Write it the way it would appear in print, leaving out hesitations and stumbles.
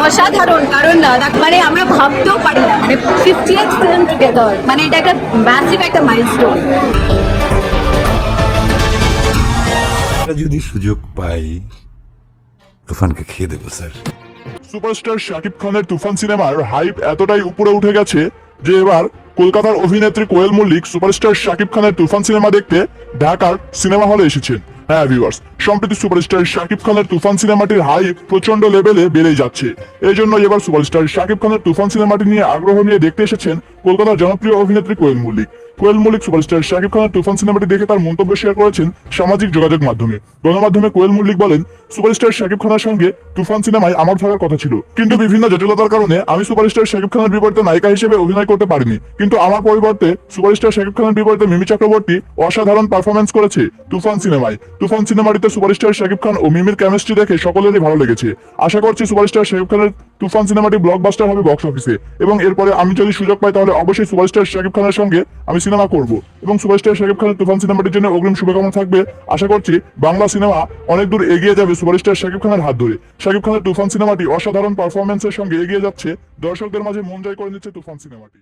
অসাধারণ, কারণ মানে আমরা ভাবতেও পারি না, মানে 50th ফিল্ম টুগেদার, মানে এটা একটা ম্যাসিভ একটা মাইলস্টোন। যদি সুযোগ পাই তুফানকে খেয়ে দেবো স্যার। সুপারস্টার শাকিব খানের তুফান সিনেমার হাইপ এতটাই উপরে উঠে গেছে যে এবার কলকাতার অভিনেত্রী কোয়েল মল্লিক সুপারস্টার শাকিব খানের তুফান সিনেমা দেখতে ঢাকার সিনেমা হলে এসেছেন। হ্যাঁ ভিউয়ার্স, সম্প্রতি সুপারস্টার শাকিব খানের তুফান সিনেমাটির হাইপ প্রচন্ড লেভেলে বেড়ে যাচ্ছে। এই জন্য এবার সুপারস্টার শাকিব খানের তুফান সিনেমাটি নিয়ে আগ্রহ নিয়ে দেখতে এসেছেন কলকাতার জনপ্রিয় অভিনেত্রী কোয়েল মল্লিক। কোয়েল মল্লিক সুপারস্টার শাকিব খানের তুফান সিনেমাটি দেখে তার মন্তব্য শেয়ার করেছেন সামাজিক যোগাযোগ মাধ্যমে। গণমাধ্যমে কোয়েল মল্লিক বলেন, সুপারস্টার শাকিব খানের সঙ্গে তুফান সিনেমায় আমার থাকার কথা ছিল, কিন্তু বিভিন্ন জটিলতার কারণে আমি সুপারস্টার শাকিব খানের বিপরীতে নায়িকা হিসেবে অভিনয় করতে পারিনি। কিন্তু আমার পরিবর্তে সুপারস্টার শাকিব খানের বিপরীতে মিমি চক্রবর্তী অসাধারণ পারফরমেন্স করেছে তুফান সিনেমায়। তুফান সিনেমাটিতে সুপারস্টার শাকিব খান ও মিমির কেমিস্ট্রি দেখে সকলেরই ভালো লেগেছে। আশা করছি সুপারস্টার শাকিব খানের তুফান সিনেমাটি ব্লকবাস্টার হবে বক্স অফিসে, এবং এরপরে আমি যদি সুযোগ পাই তাহলে অবশ্যই সুপারস্টার শাকিব খানের সঙ্গে আমি সিনেমা করব। এবং সুপারস্টার শাকিব খানের তুফান সিনেমাটির জন্য অগ্রিম শুভকামনা থাকবে। আশা করছি বাংলা সিনেমা অনেক দূর এগিয়ে যাবে সুপারস্টার শাকিব খানের হাত ধরে। শাকিব খানের তুফান সিনেমাটি অসাধারণ পারফরমেন্সের সঙ্গে এগিয়ে যাচ্ছে, দর্শকদের মাঝে মন জয় করে নিচ্ছে তুফান সিনেমাটি।